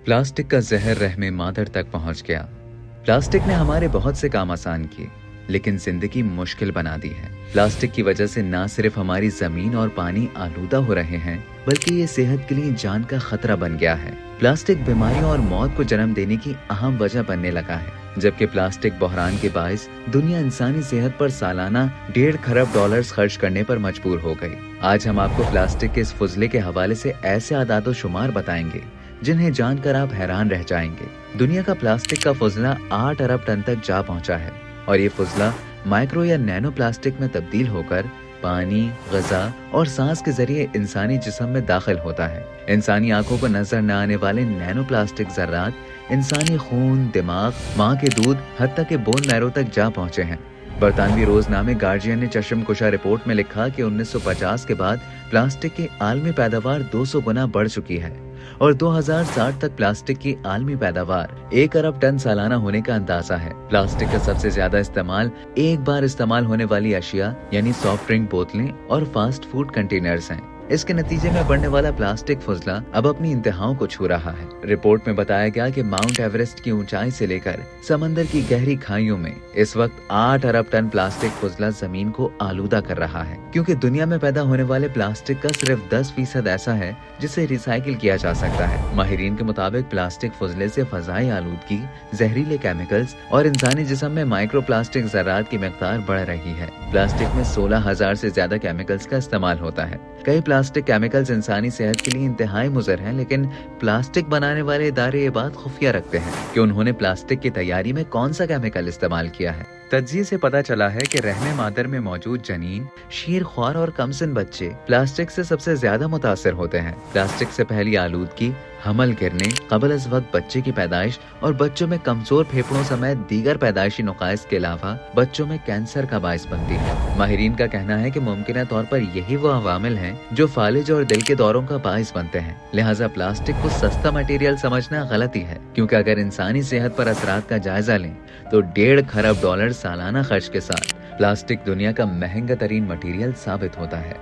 Plastic का जहर रहमे मादर तक पहुंच गया। प्लास्टिक ने हमारे बहुत से काम आसान किए, लेकिन जिंदगी मुश्किल बना दी है। प्लास्टिक की वजह से ना सिर्फ हमारी जमीन और पानी आलूदा हो रहे हैं, बल्कि ये सेहत के लिए जान का खतरा बन गया है। प्लास्टिक बीमारियों और मौत को जन्म देने की अहम वजह बनने लगा है। जबकि प्लास्टिक बहरान के बायस दुनिया इंसानी सेहत पर सालाना $1.5 खरब खर्च करने पर मजबूर हो गई। आज हम आपको प्लास्टिक के इस फुजले के हवाले से ऐसे आदातो शुमार बताएंगे जिन्हें जानकर आप हैरान रह जाएंगे। दुनिया का प्लास्टिक का फुजला 8 अरब टन तक जा पहुंचा है और ये फुजला माइक्रो या नैनो प्लास्टिक में तब्दील होकर पानी, ग़िज़ा और सांस के जरिए इंसानी जिस्म में दाखिल होता है। इंसानी आंखों को नजर न आने वाले नैनो प्लास्टिक ज़र्रात इंसानी खून, दिमाग, माँ के दूध, हत्ता के बोन मैरो तक जा पहुंचे हैं। बरतानवी रोजनामे गार्जियन ने चश्मकुशा रिपोर्ट में लिखा कि 1950 के बाद प्लास्टिक की आलमी पैदावार 200 गुना बढ़ चुकी है और 2060 तक प्लास्टिक की आलमी पैदावार 1 अरब टन सालाना होने का अंदाजा है। प्लास्टिक का सबसे ज्यादा इस्तेमाल एक बार इस्तेमाल होने वाली अशिया यानी सॉफ्ट ड्रिंक बोतलें और फास्ट फूड कंटेनर्स हैं। इसके नतीजे में बढ़ने वाला प्लास्टिक फुजला अब अपनी इंतहाओं को छू रहा है। रिपोर्ट में बताया गया कि माउंट एवरेस्ट की ऊंचाई से लेकर समंदर की गहरी खाइयों में इस वक्त 8 अरब टन प्लास्टिक फुजला जमीन को आलूदा कर रहा है, क्योंकि दुनिया में पैदा होने वाले प्लास्टिक का सिर्फ 10% ऐसा है जिसे रिसाइकिल किया जा सकता है। माहिरीन के मुताबिक प्लास्टिक फुजले से फजाई आलूदगी, जहरीले केमिकल्स और इंसानी जिस्म में माइक्रो प्लास्टिक ज़रात की मिकदार बढ़ रही है। प्लास्टिक में 16,000 से ज्यादा केमिकल्स का इस्तेमाल होता है। कई प्लास्टिक केमिकल्स इंसानी सेहत के लिए इंतहाई मुज़र हैं, लेकिन प्लास्टिक बनाने वाले इदारे ये बात खुफिया रखते हैं कि उन्होंने प्लास्टिक की तैयारी में कौन सा केमिकल इस्तेमाल किया है। तज्जिये से पता चला है कि रहमे मादर में मौजूद जनीन, शीर ख्वार और कमसिन बच्चे प्लास्टिक से सबसे ज्यादा मुतासर होते हैं। प्लास्टिक से पहली आलूदगी, हमल गिरने, क़ब्ल अज़ वक्त बच्चे की पैदाइश और बच्चों में कमजोर फेफड़ों समेत दीगर पैदाइशी नुकाइस के अलावा बच्चों में कैंसर का बाइस बनती है। माहिरीन का कहना है कि मुमकिन तौर पर यही वो अवामिल हैं जो फालिज और दिल के दौरों का बाइस बनते हैं। लिहाजा प्लास्टिक को सस्ता मटेरियल समझना गलती है, क्योंकि अगर इंसानी सेहत पर असरात का जायजा लें तो $1.5 खरब सालाना खर्च के साथ प्लास्टिक दुनिया का महंगा तरीन मटेरियल साबित होता है।